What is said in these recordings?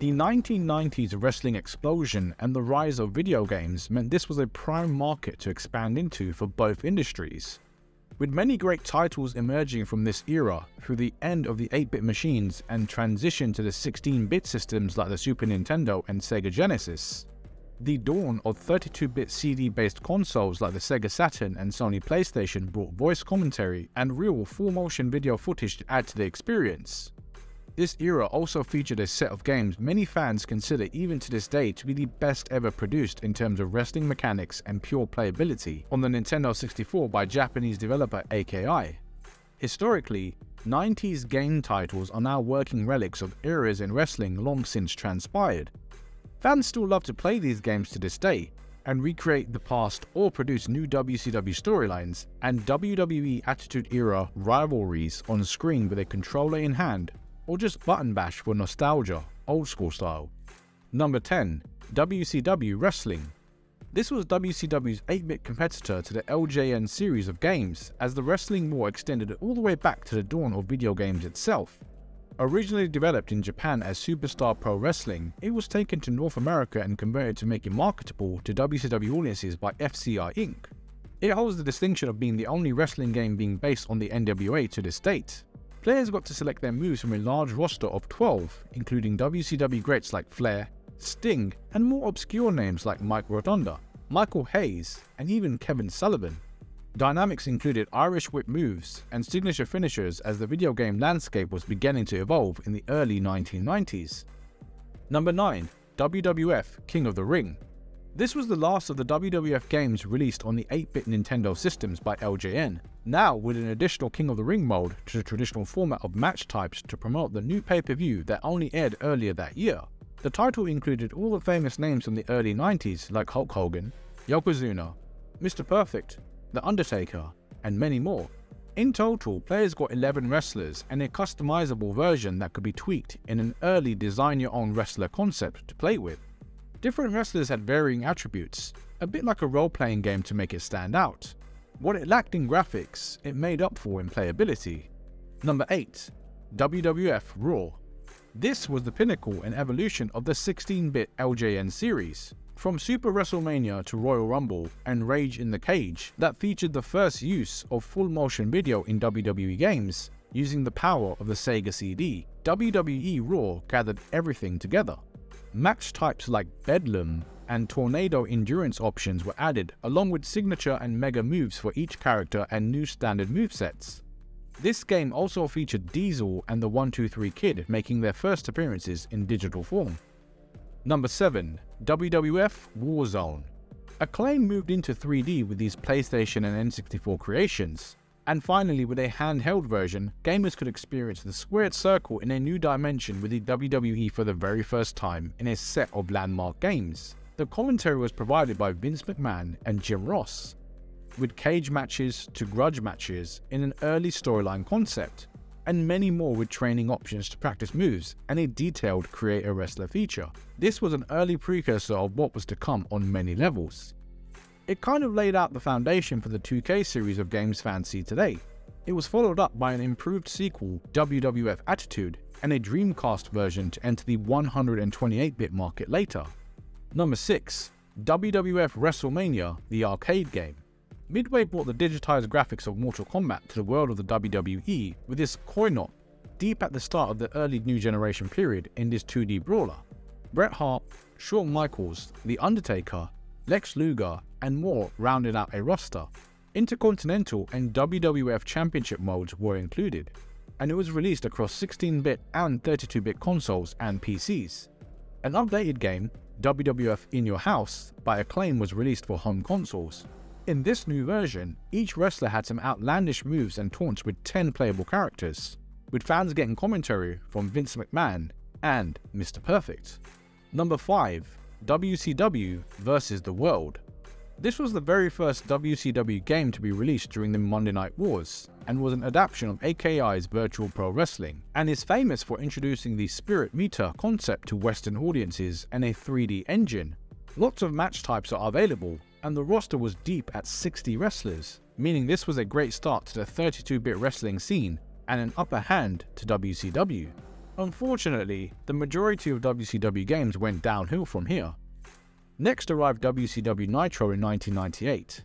The 1990s wrestling explosion and the rise of video games meant this was a prime market to expand into for both industries. With many great titles emerging from this era through the end of the 8-bit machines and transition to the 16-bit systems like the Super Nintendo and Sega Genesis, the dawn of 32-bit CD-based consoles like the Sega Saturn and Sony PlayStation brought voice commentary and real full-motion video footage to add to the experience. This era also featured a set of games many fans consider even to this day to be the best ever produced in terms of wrestling mechanics and pure playability on the Nintendo 64 by Japanese developer AKI. Historically, 90s game titles are now working relics of eras in wrestling long since transpired. Fans still love to play these games to this day and recreate the past or produce new WCW storylines and WWE Attitude Era rivalries on screen with a controller in hand, or just button bash for nostalgia, old school style. Number 10. WCW Wrestling. This was WCW's 8-bit competitor to the LJN series of games, as the wrestling war extended all the way back to the dawn of video games itself. Originally developed in Japan as Superstar Pro Wrestling, it was taken to North America and converted to make it marketable to WCW audiences by FCI Inc. It holds the distinction of being the only wrestling game being based on the NWA to this date. Players got to select their moves from a large roster of 12, including WCW greats like Flair, Sting, and more obscure names like Mike Rotunda, Michael Hayes, and even Kevin Sullivan. Dynamics included Irish whip moves and signature finishers as the video game landscape was beginning to evolve in the early 1990s. Number 9. WWF King of the Ring. This was the last of the WWF games released on the 8-bit Nintendo systems by LJN, now with an additional King of the Ring mode to the traditional format of match types to promote the new pay-per-view that only aired earlier that year. The title included all the famous names from the early 90s like Hulk Hogan, Yokozuna, Mr. Perfect, The Undertaker, and many more. In total, players got 11 wrestlers and a customizable version that could be tweaked in an early design-your-own wrestler concept to play with. Different wrestlers had varying attributes, a bit like a role-playing game to make it stand out. What it lacked in graphics, it made up for in playability. Number 8. WWF Raw. This was the pinnacle and evolution of the 16-bit LJN series. From Super WrestleMania to Royal Rumble and Rage in the Cage, that featured the first use of full-motion video in WWE games, using the power of the Sega CD, WWE Raw gathered everything together. Match types like Bedlam and Tornado endurance options were added, along with signature and mega moves for each character and new standard movesets. This game also featured Diesel and the 1-2-3 Kid making their first appearances in digital form. Number 7. WWF Warzone. Acclaim moved into 3D with these PlayStation and N64 creations. And finally, with a handheld version, gamers could experience the squared circle in a new dimension with the WWE for the very first time in a set of landmark games. The commentary was provided by Vince McMahon and Jim Ross, with cage matches to grudge matches in an early storyline concept, and many more with training options to practice moves and a detailed create a wrestler feature. This was an early precursor of what was to come on many levels. It kind of laid out the foundation for the 2K series of games fans see today. It was followed up by an improved sequel, WWF Attitude, and a Dreamcast version to enter the 128-bit market later. Number 6. WWF WrestleMania, the arcade game. Midway brought the digitized graphics of Mortal Kombat to the world of the WWE with this coin-op deep at the start of the early new generation period in this 2D brawler. Bret Hart, Shawn Michaels, The Undertaker, Lex Luger, and more rounded out a roster. Intercontinental and WWF Championship modes were included, and it was released across 16-bit and 32-bit consoles and PCs. An updated game, WWF In Your House, by Acclaim was released for home consoles. In this new version, each wrestler had some outlandish moves and taunts with 10 playable characters, with fans getting commentary from Vince McMahon and Mr. Perfect. Number 5. WCW vs. the World. This was the very first WCW game to be released during the Monday Night Wars, and was an adaptation of AKI's Virtual Pro Wrestling, and is famous for introducing the Spirit Meter concept to Western audiences and a 3D engine. Lots of match types are available, and the roster was deep at 60 wrestlers, meaning this was a great start to the 32-bit wrestling scene and an upper hand to WCW. Unfortunately, the majority of WCW games went downhill from here. Next arrived WCW Nitro in 1998,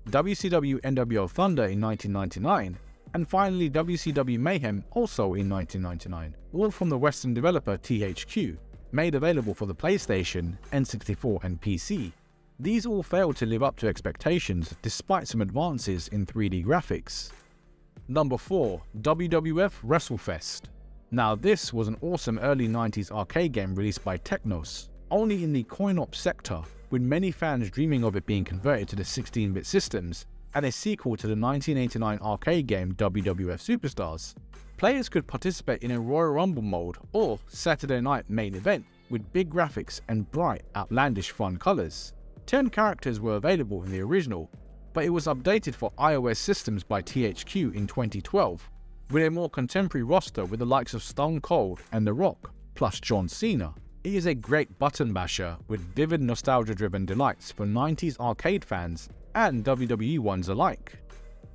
WCW NWO Thunder in 1999, and finally WCW Mayhem also in 1999, all from the Western developer THQ, made available for the PlayStation, N64 and PC. These all failed to live up to expectations despite some advances in 3D graphics. Number 4. WWF Wrestlefest. Now this was an awesome early 90s arcade game released by Technos, only in the coin-op sector, with many fans dreaming of it being converted to the 16-bit systems, and a sequel to the 1989 arcade game WWF Superstars. Players could participate in a Royal Rumble mode or Saturday Night Main Event with big graphics and bright, outlandish fun colors. 10 characters were available in the original, but it was updated for iOS systems by THQ in 2012, with a more contemporary roster with the likes of Stone Cold and The Rock, plus John Cena. It is a great button basher with vivid nostalgia-driven delights for 90s arcade fans and WWE ones alike.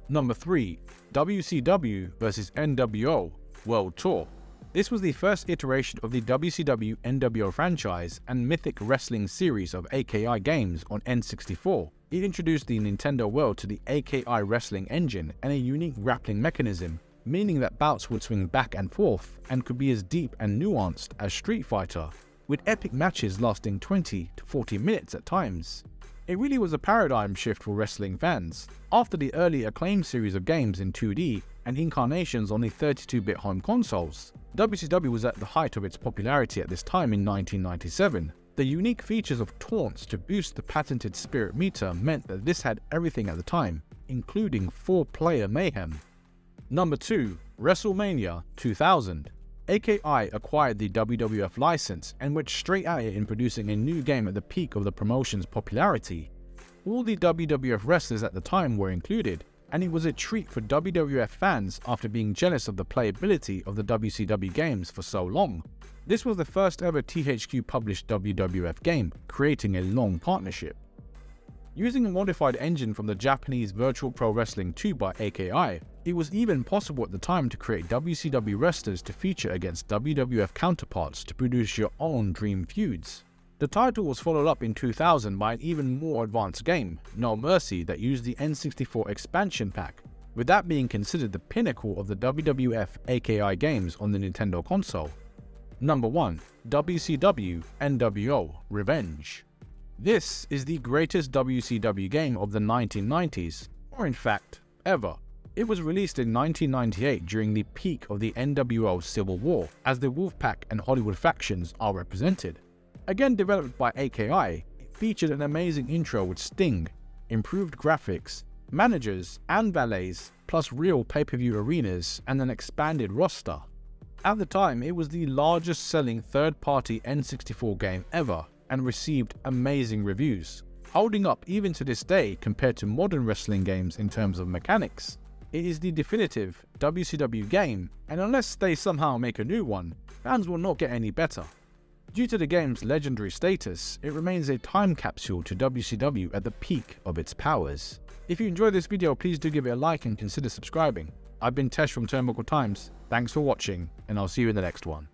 Number 3. WCW vs NWO World Tour. This was the first iteration of the WCW NWO franchise and mythic wrestling series of AKI games on N64. It introduced the Nintendo world to the AKI wrestling engine and a unique grappling mechanism, meaning that bouts would swing back and forth and could be as deep and nuanced as Street Fighter, with epic matches lasting 20 to 40 minutes at times. It really was a paradigm shift for wrestling fans. After the early acclaimed series of games in 2D and incarnations on the 32-bit home consoles, WCW was at the height of its popularity at this time in 1997. The unique features of taunts to boost the patented spirit meter meant that this had everything at the time, including 4-player mayhem. Number 2. WrestleMania 2000. AKI acquired the WWF license and went straight at it in producing a new game at the peak of the promotion's popularity. All the WWF wrestlers at the time were included, and it was a treat for WWF fans after being jealous of the playability of the WCW games for so long. This was the first ever THQ published WWF game, creating a long partnership. Using a modified engine from the Japanese Virtual Pro Wrestling 2 by AKI, it was even possible at the time to create WCW wrestlers to feature against WWF counterparts to produce your own dream feuds. The title was followed up in 2000 by an even more advanced game, No Mercy, that used the N64 expansion pack, with that being considered the pinnacle of the WWF AKI games on the Nintendo console. Number 1. WCW NWO Revenge. This is the greatest WCW game of the 1990s, or in fact, ever. It was released in 1998 during the peak of the NWO Civil War, as the Wolfpack and Hollywood factions are represented. Again developed by AKI, it featured an amazing intro with Sting, improved graphics, managers and valets, plus real pay-per-view arenas and an expanded roster. At the time, it was the largest selling third-party N64 game ever and received amazing reviews, holding up even to this day compared to modern wrestling games in terms of mechanics. It is the definitive WCW game, and unless they somehow make a new one, fans will not get any better. Due to the game's legendary status, it remains a time capsule to WCW at the peak of its powers. If you enjoyed this video, please do give it a like and consider subscribing. I've been Tesh from Turnbuckle Times, thanks for watching, and I'll see you in the next one.